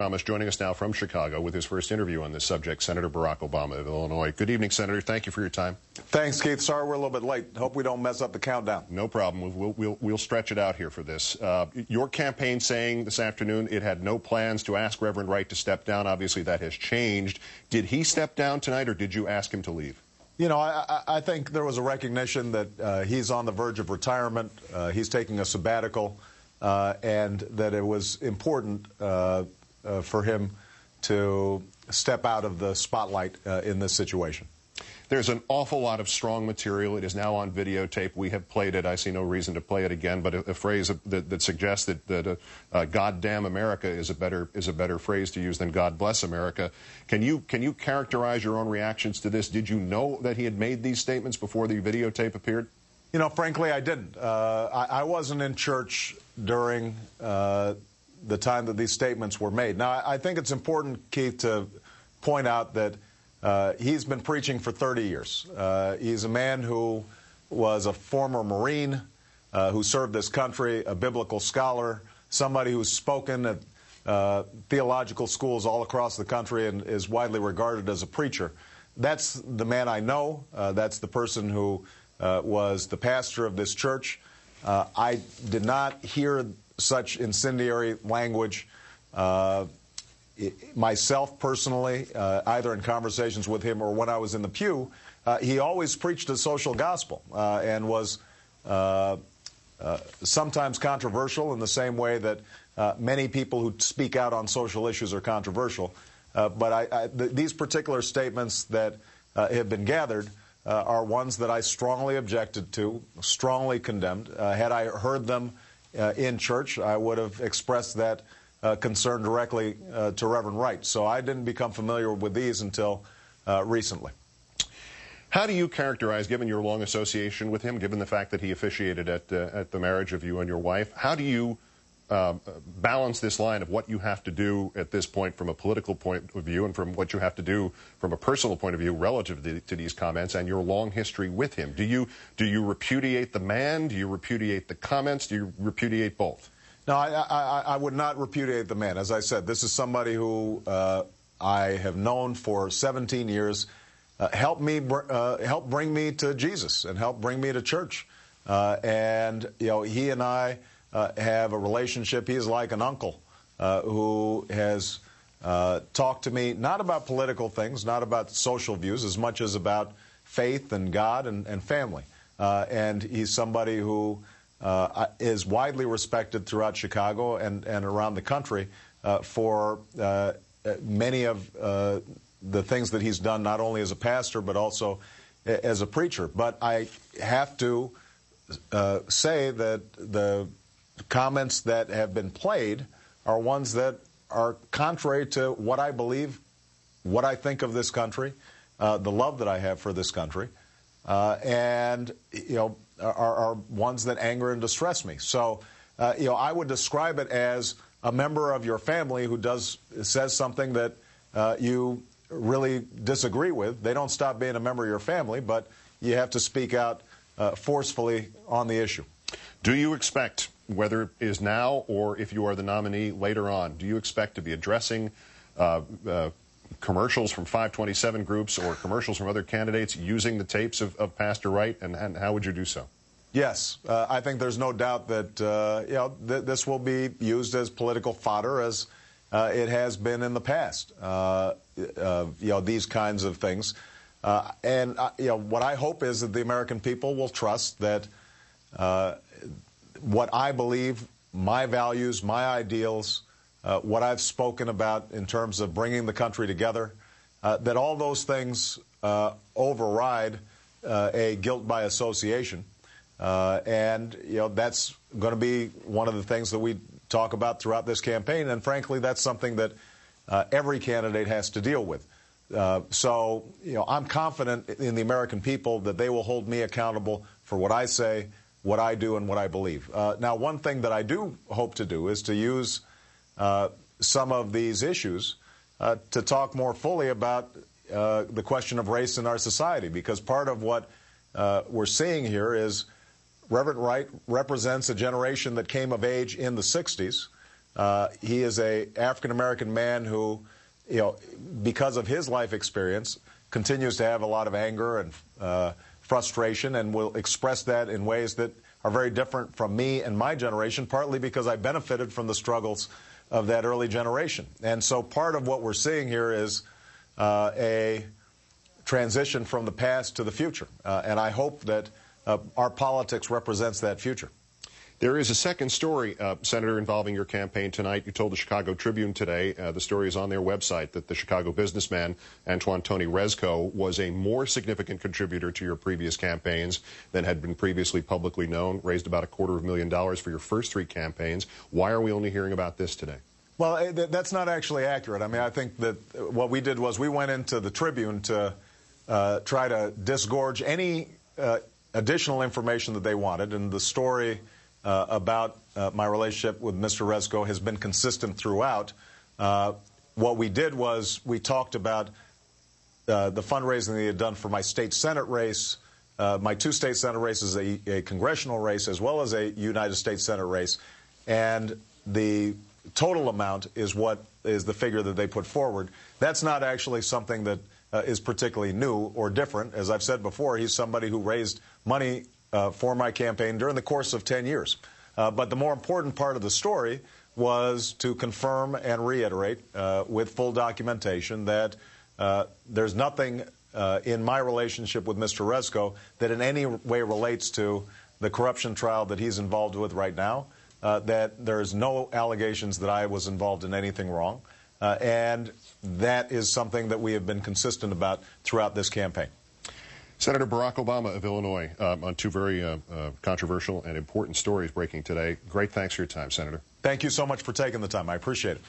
Thomas joining us now from Chicago with his first interview on this subject, Senator Barack Obama of Illinois. Good evening, Senator. Thank you for your time. Thanks, Keith. Sorry we're a little bit late. Hope we don't mess up the countdown. No problem. We'll stretch it out here for this. Your campaign saying this afternoon it had no plans to ask Reverend Wright to step down. Obviously, that has changed. Did he step down tonight, or did you ask him to leave? You know, I think there was a recognition that he's on the verge of retirement. He's taking a sabbatical, and that it was important for him to step out of the spotlight in this situation. There's an awful lot of strong material. It is now on videotape. We have played it. I see no reason to play it again. But a phrase that suggests that "God damn America" is a better phrase to use than "God bless America." Can you characterize your own reactions to this? Did you know that he had made these statements before the videotape appeared? You know, frankly, I didn't. I wasn't in church during the time that these statements were made. Now, I think it's important, Keith, to point out that he's been preaching for 30 years. He's a man who was a former Marine, who served this country, a biblical scholar, somebody who's spoken at theological schools all across the country and is widely regarded as a preacher. That's the man I know. That's the person who was the pastor of this church. I did not hear such incendiary language myself personally, either in conversations with him or when I was in the pew. He always preached a social gospel and was sometimes controversial in the same way that many people who speak out on social issues are controversial. But these particular statements that have been gathered are ones that I strongly objected to, strongly condemned. Had I heard them in church, I would have expressed that concern directly to Reverend Wright. So I didn't become familiar with these until recently. How do you characterize, given your long association with him, given the fact that he officiated at the marriage of you and your wife, how do you balance this line of what you have to do at this point from a political point of view and from what you have to do from a personal point of view relative to these comments and your long history with him? Do you repudiate the man? Do you repudiate the comments? Do you repudiate both? No, I would not repudiate the man. As I said, this is somebody who I have known for 17 years, helped bring me to Jesus and helped bring me to church. And, you know, he and I have a relationship. He is like an uncle who has talked to me not about political things, not about social views, as much as about faith and God and family. And he's somebody who is widely respected throughout Chicago and around the country for many of the things that he's done, not only as a pastor, but also as a preacher. But I have to say that the comments that have been played are ones that are contrary to what I believe, what I think of this country, the love that I have for this country, and, you know, are ones that anger and distress me. So, you know, I would describe it as a member of your family who says something that you really disagree with. They don't stop being a member of your family, but you have to speak out forcefully on the issue. Do you expect, whether it is now or if you are the nominee later on, do you expect to be addressing commercials from 527 groups or commercials from other candidates using the tapes of Pastor Wright, and how would you do so? Yes, I think there's no doubt that you know, this will be used as political fodder, as it has been in the past. You know, these kinds of things, and you know, what I hope is that the American people will trust that what I believe, my values, my ideals, what I've spoken about in terms of bringing the country together, that all those things override a guilt by association. And, you know, that's going to be one of the things that we talk about throughout this campaign. And frankly, that's something that every candidate has to deal with. So, you know, I'm confident in the American people that they will hold me accountable for what I say, what I do, and what I believe. Now, one thing that I do hope to do is to use some of these issues to talk more fully about the question of race in our society, because part of what we're seeing here is Reverend Wright represents a generation that came of age in the 60s, He is a African-American man who, because of his life experience, continues to have a lot of anger and frustration, and will express that in ways that are very different from me and my generation, partly because I benefited from the struggles of that early generation. And so part of what we're seeing here is a transition from the past to the future. And I hope that our politics represents that future. There is a second story, Senator, involving your campaign tonight. You told the Chicago Tribune today, the story is on their website, that the Chicago businessman Antoine Tony Rezko was a more significant contributor to your previous campaigns than had been previously publicly known, raised about $250,000 for your first 3 campaigns. Why are we only hearing about this today? Well, that's not actually accurate. I mean, I think that what we did was we went into the Tribune to try to disgorge any additional information that they wanted, and the story about my relationship with Mr. Rezko has been consistent throughout. What we did was we talked about the fundraising that he had done for my state Senate race, my 2 state Senate races, a congressional race, as well as a United States Senate race, and the total amount is what is the figure that they put forward. That's not actually something that is particularly new or different. As I've said before, he's somebody who raised money for my campaign during the course of 10 years. But the more important part of the story was to confirm and reiterate with full documentation that there's nothing in my relationship with Mr. Rezko that in any way relates to the corruption trial that he's involved with right now, that there's no allegations that I was involved in anything wrong. And that is something that we have been consistent about throughout this campaign. Senator Barack Obama of Illinois, on 2 very controversial and important stories breaking today. Great thanks for your time, Senator. Thank you so much for taking the time. I appreciate it.